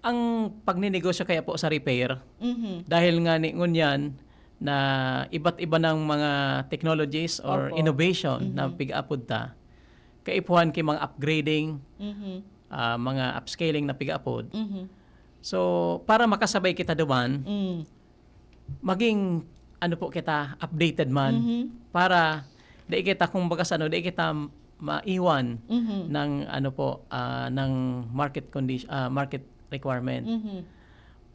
Ang pagninegosyo kaya po sa repair, Mhm. dahil nga ni ngunyan na iba't iba ng mga technologies or Opo. innovation na pig-apod ta, kaipuhan kay mga upgrading, Mhm. mga upscaling na pig-apod. Mhm. So, para makasabay kita duman, Mm. maging kita updated man para di kita kung bagas di kita maiwan Mhm. ng ng market condition market requirement Mhm.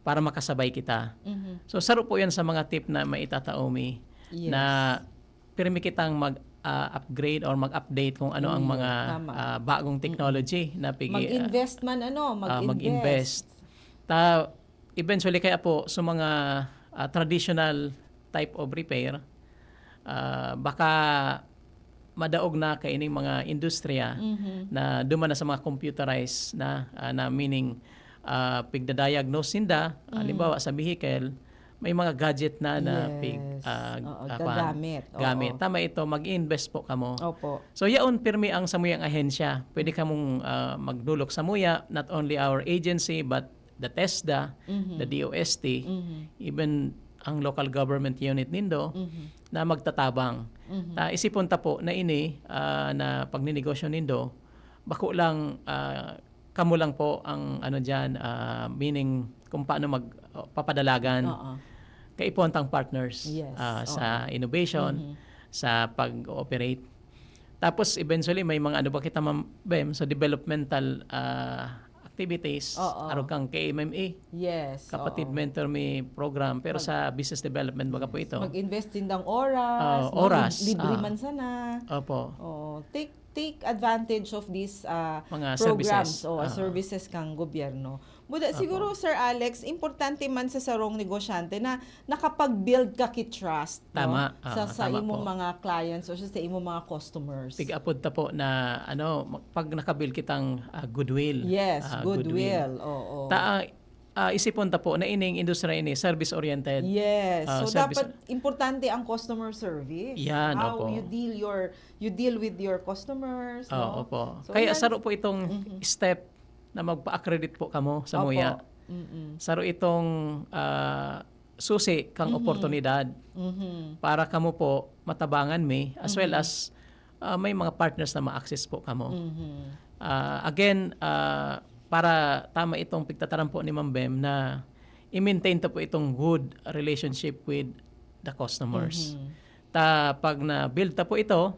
para makasabay kita. Mhm. So saro po 'yan sa mga tip na maitataomi Yes. na pirmi kitang mag-upgrade or mag-update kung ano ang mga tama. bagong technology na Mag-invest man mag-invest. Eventually kaya po sa mga traditional type of repair, baka madaog na kaining mga industriya na duman na sa mga computerized na meaning pigda-diagnose ninda, halimbawa sa vehicle, may mga gadget na Yes. Gagamit. Oo. gamit. Tama ito, mag-invest po kamo. Opo. So yaon pirmi ang samuyang ahensya. Pwede ka mong magdulok sa muya, not only our agency but the TESDA, the DOST, even ang local government unit nindo na magtatabang. Ta isipon ta po na ini na pagninegosyo nindo, bako lang kamo lang po ang ano diyan, meaning kung paano magpapadalagan kaipontang partners Yes, sa innovation, sa pag-ooperate. Tapos eventually may mga ano ba kita Bem, so developmental activities, aron kang KMMA, Yes. kapatid mentor me program, pero sa business development baga po ito. Mag-invest din ng oras. Oras, Libre man sana. Opo. Take advantage of these Mga programs services. o services kang gobyerno. Buda, siguro, Sir Alex, importante man sa sarong negosyante na nakapag-build ka ki-trust Tama. sa Tama imong po. mga clients o sa imong mga customers. Pig-apod ta po na pag nakabil kitang goodwill. Yes, goodwill. Oo. Isipon ta po na ining industry ini service-oriented. Yes. So service- dapat importante ang customer service. Yan, How opo. you deal with your customers, no? Opo. So, Kaya yan- saro po itong step na magpa-accredit po kamo sa Opo. MUYA. Saro itong susi kang oportunidad para kamo po matabangan me as well as may mga partners na ma-access po kamo. Again, para tama itong pigtataran po ni Ma'am Bem na i-maintain ta po itong good relationship with the customers. Pag na-build ta po ito,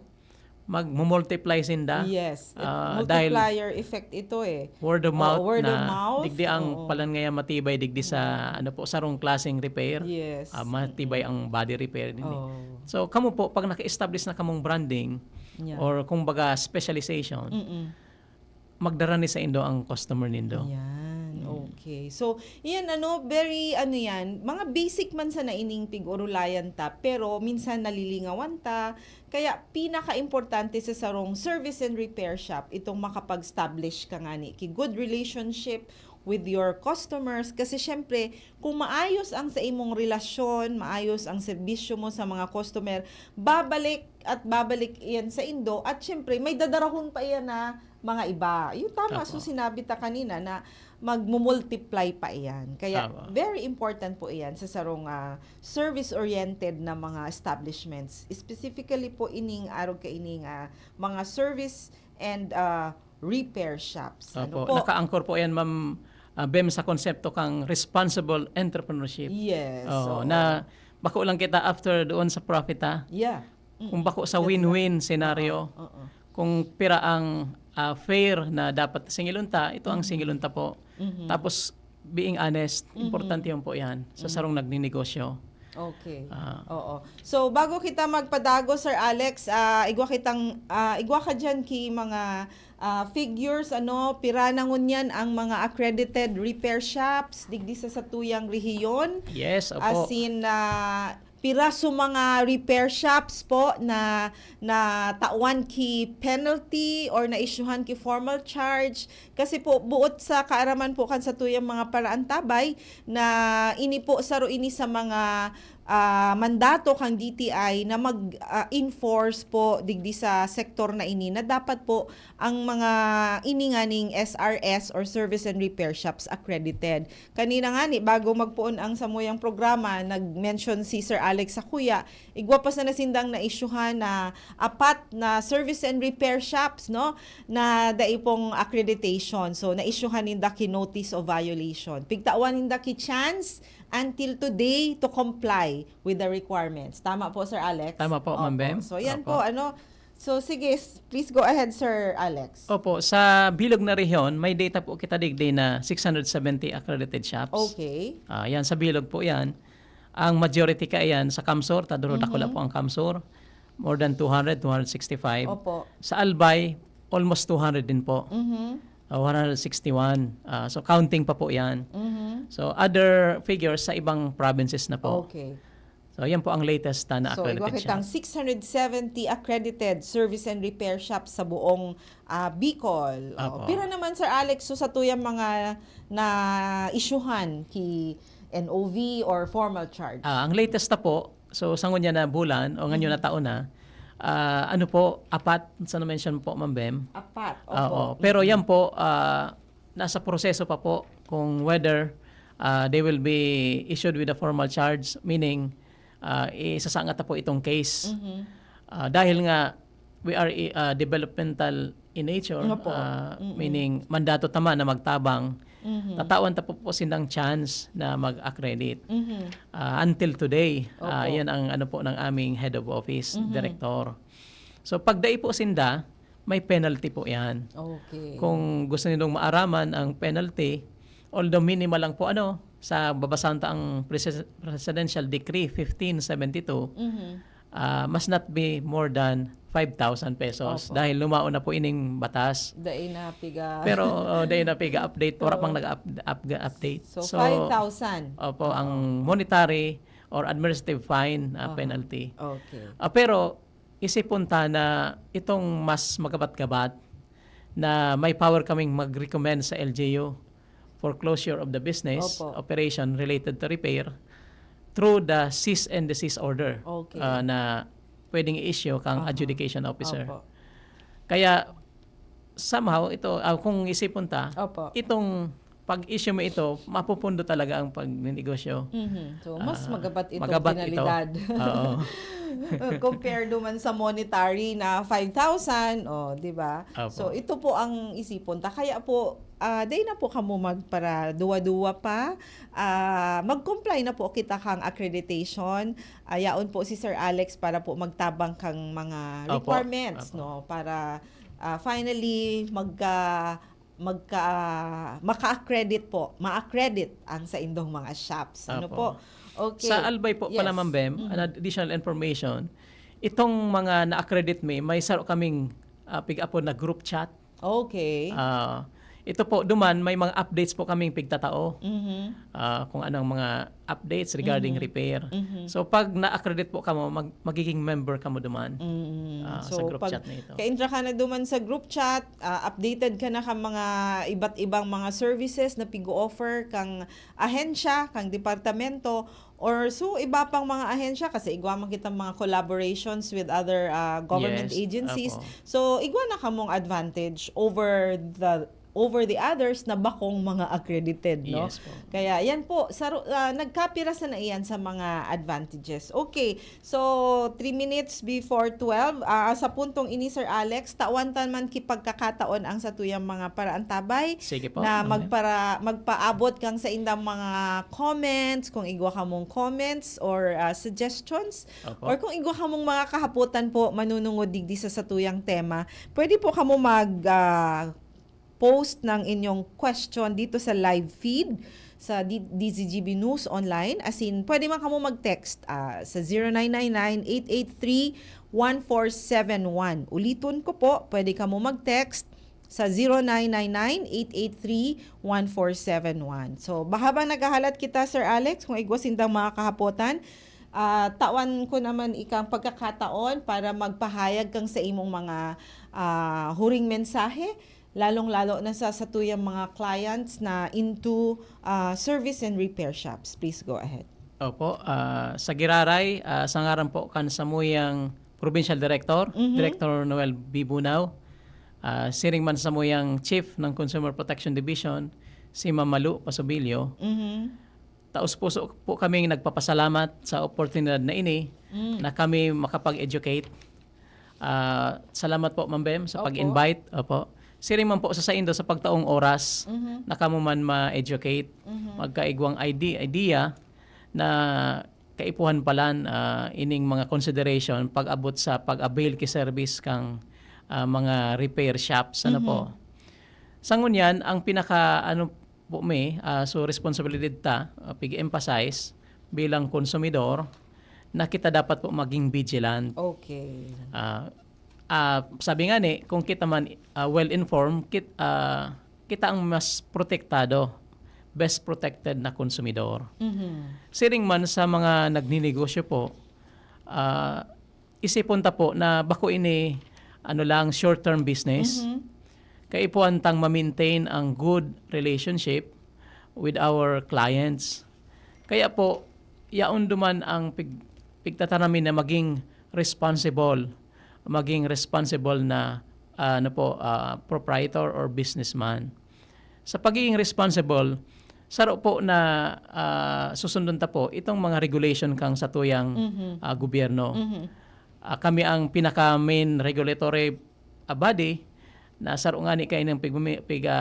mag-multiply sinda. Yes. Dahil Multiplier effect ito eh. word of mouth word na of mouth. digdi ang palan ngaya matibay digdi sa sarong klaseng repair. Yes. Matibay ang body repair din. Oh. So kamo po pag naka-establish na kamong branding Yeah. or kung baga specialization, magdara ni sa indo ang customer nindo. Yan. Okay. So, yan very yan, mga basic man sa naining tig-urulayan ta, pero minsan nalilingawan ta. Kaya pinaka-importante sa sarong service and repair shop itong makapag-establish ka nga ni ki good relationship with your customers kasi syempre kung maayos ang sa imong relasyon, maayos ang serbisyo mo sa mga customer, babalik yan sa Indo at syempre may dadarahon pa yan na mga iba. Yung tama, so sinabi ta kanina na magmumultiply pa iyan. Kaya very important po iyan sa sarong service-oriented na mga establishments. Specifically po ining arog ka ining mga service and repair shops. Ano po? Naka-anchor po yan, Ma'am Bem, sa konsepto kang responsible entrepreneurship. Yes. Na bako lang kita after doon sa profit Yeah. Kung bako sa win-win scenario. Kung pira ang fair na dapat singilunta, ito ang singilunta po. Tapos being honest, importante yun po yan sa sarong nagninegosyo. Okay. Oo. So bago kita magpadago Sir Alex, igwa ka diyan ki mga figures pira na ngunyan ang mga accredited repair shops digdi sa satuyang rehiyon. Yes, opo. As in pira so mga repair shops po na tauan ki penalty or na isyuhan ki formal charge kasi po buot sa kaaraman po kan sa tuyang mga paraan tabay na ini po saro ini sa mga mandato kang DTI na mag-enforce po digdi sa sektor na ini na dapat po ang mga ininganing SRS or Service and Repair Shops accredited. Kanina nga ni bago magpuon ang samuyang programa, nag-mention si Sir Alex Sakuya, igwa pa sa nasindang na isyuhan na apat na Service and Repair Shops na daipong accreditation. So na-isyuhan ninda ki notice of violation. Pigtawan ninda ki chance until today to comply with the requirements. Tama po, Sir Alex? Tama po, Ma'am Bem. So, yan Opo. po, So, sige, please go ahead, Sir Alex. Opo, sa bilog na rehiyon, may data po kita digdi na 670 accredited shops. Okay. Yan, sa bilog po yan. Ang majority ka yan sa Kamsur, taduro dakula po ang Kamsur. More than 200, 265. Opo. Sa Albay, almost 200 din po. 161. So counting pa po yan. So other figures sa ibang provinces na po. Okay. So yan po ang latest na So, igwa accredited kitang shop. 670 accredited service and repair shops sa buong Bicol. Opo. Pira naman, Sir Alex, so sa tuyang mga na isyuhan ki NOV or formal charge? Ang latest na po, so sa ngunya na bulan o nganyo na taon na, apat sa na-mention po, Ma'am Bem. Apat. Oo. Opo. Pero yan po, nasa proseso pa po kung whether they will be issued with a formal charge, meaning isasangat na po itong case. Dahil nga we are developmental in nature, Opo. meaning mandato tama na magtabang, tatawan ta po silang chance na mag-accredit. Until today, yan ang ano po ng aming head of office, director. So pagdai po sinda, may penalty po yan. Okay. Kung gusto nilang maaraman ang penalty, although minimal lang po sa babasahan ta ang Presidential Decree 1572, must not be more than 5,000 pesos. Opo. Dahil lumaon na po ining batas. Dai na piga. Pero dahil na piga-update, wala pang nag-update. So 5,000. Opo, ang monetary or administrative fine penalty. Okay. Pero isipon ta na itong mas magabat-gabat na may power kaming mag-recommend sa LGU for closure of the business Opo. operation related to repair through the cease and desist order Okay. na pwedeng i-issue kang adjudication officer. Opo. Kaya somehow ito, kung isipon ta, Opo. itong pag-issue mo ito, mapupundo talaga ang pagnegosyo. So, mas magabat itong Magabat penalidad. ito. Oo. Compared naman sa monetary na 5,000, di ba? Opo. So, ito po ang isipon ta. Kaya po, day na po kamo magpara duwa-duwa pa. Mag-comply na po kita kang accreditation. Yaon po si Sir Alex para po magtabang kang mga Opo. requirements, Opo. no? Para finally maka-accredit po, ma-accredit ang sa indong mga shops. Ano Opo. po? Okay. Sa Albay po pala, Yes. Ma'am Bem, an additional information, itong mga na-accredit may saro kaming pick-up na group chat. Okay. Ito po, duman, may mga updates po kaming pigtatao. Mhm. Kung anong mga updates regarding repair. So, pag na-accredit po kamo, magiging member kamo duman sa group chat na ito. Ka-intra ka na duman sa group chat, updated ka na ka mga iba't ibang mga services na pigo-offer kang ahensya, kang departamento, or so iba pang mga ahensya kasi igwa man kita mga collaborations with other government Yes, agencies. opo. So igwa na kamong advantage over the others na bakong mga accredited, no? Yes po. Kaya yan po, nagkapira sa na iyan sa mga advantages. Okay, so 3 minutes before 12, sa puntong ini Sir Alex, tawantan man kipagkakataon ang sa tuyang mga paraantabay Sige po. na Ma'am Bem. magpaabot kang sa indang mga comments, kung igwa ka mong comments or suggestions, Opo. or kung igwa ka mong mga kahaputan po manunungod digdi sa tuyang tema, pwede po kamo post ng inyong question dito sa live feed sa DZGB News Online. As in, pwede man kamo mag-text sa 0999-883-1471. Ulitin ko po, pwede kamo mag-text sa 0999-883-1471. So, baka ba naghahalat kita, Sir Alex, kung igwasindang mga kahapotan, tawan ko naman ikang pagkakataon para magpahayag kang sa imong mga huring mensahe, lalong-lalo na sa tuyang mga clients na into service and repair shops. Please go ahead. Opo, sa Giraray, sa ngaran po kan samuyang Provincial Director, Director Noel B. Bunaw, siring man samuyang Chief ng Consumer Protection Division, si Mamalu Pasubilyo. Taos puso po kaming nagpapasalamat sa oportunidad na ini na kami makapag-educate. Salamat po, Ma'am Bem, sa Opo. pag-invite. Opo. Siring man po sa indo sa pagtaong oras na kamo man ma-educate, magkaigwang idea na kaipuhan palan ining mga consideration pag-abot sa pag-avail ki service kang mga repair shops. Ano po? Sangun yan, ang pinaka po so responsibility ta, pig-emphasize bilang konsumidor na kita dapat po maging vigilant. Okay. Sabi nga kung kita man well-informed, kita ang mas protektado, best protected na konsumidor. Siring man sa mga nagninegosyo po, isipon ta po na bako ini lang short-term business. Kaipuan tang ma-maintain ang good relationship with our clients. Kaya po, yaon duman ang pigtatanamin na maging responsible na proprietor or businessman. Sa pagiging responsible, saro po na susundon ta po itong mga regulation kang sa tuyang gobyerno. Kami ang pinaka main regulatory body na saro nga ni kayo ng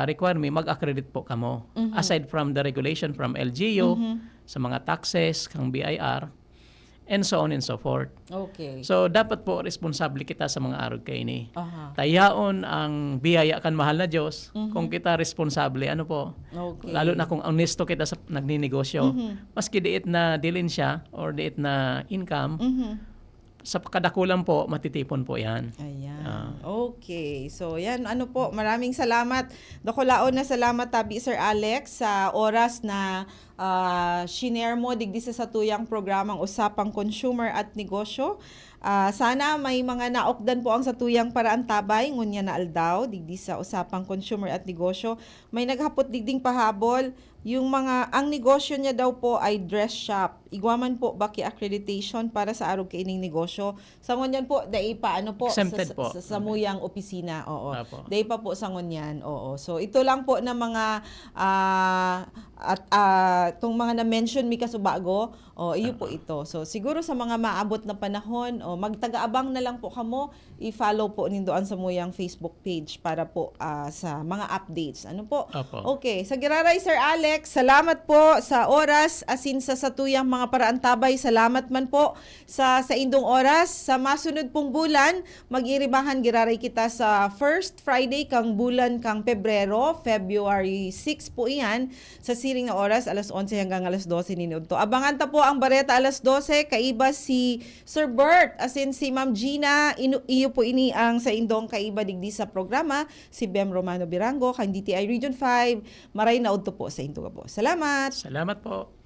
requirement mag-accredit po kamo. Aside from the regulation from LGU, sa mga taxes, kang BIR, and so on and so forth. Okay. So, dapat po responsable kita sa mga arog kayo ni. Aha. Tayaon ang biyaya kan mahal na Diyos kung kita responsable. Ano po? Okay. Lalo na kung honesto kita sa nagninegosyo. Maski diit na dilin siya or diit na income, sa kadakulan po, matitipon po yan. Ayan. Okay. So, yan. Ano po, maraming salamat. Dakulaon na salamat, Tabi Sir Alex, sa oras na shinare mo digdi sa tuyang programang Usapang Consumer at Negosyo. Sana may mga naokdan po ang sa tuyang paraan tabay, ngunya na aldaw, digdi sa Usapang Consumer at Negosyo. May naghapot digding pahabol, ang negosyo niya daw po ay dress shop. Igwaman po baki accreditation para sa arog kaining negosyo. Sa ngunyan po, dai pa ano po Exempted po. sa samuyang opisina. Oo. Apo. Dai pa po sa ngunyan. Oo. So ito lang po na mga itong mga na-mention mi kasubago, iyo po ito. So siguro sa mga maabot na panahon, magtaga-abang na lang po kamo, i-follow po nindoan sa muyang Facebook page para po sa mga updates. Ano po? Apo. Okay, sa Giraray Sir Alex, salamat po sa oras asin sa satuyang mga paraan tabay. Salamat man po sa indong oras. Sa masunod pong bulan, mag-iribahan Giraray kita sa first Friday kang bulan kang Pebrero, February 6 po iyan, sa siring na oras alas 11 hanggang alas 12 ninudto. Abangan ta po ang bareta alas 12, kaiba si Sir Bert asin si Ma'am Gina, iyo po ini ang sa indong kaiba digdi sa programa, si Bem Romano Birango kang DTI Region 5. Maray na udto po sa indong po. Salamat. Salamat po.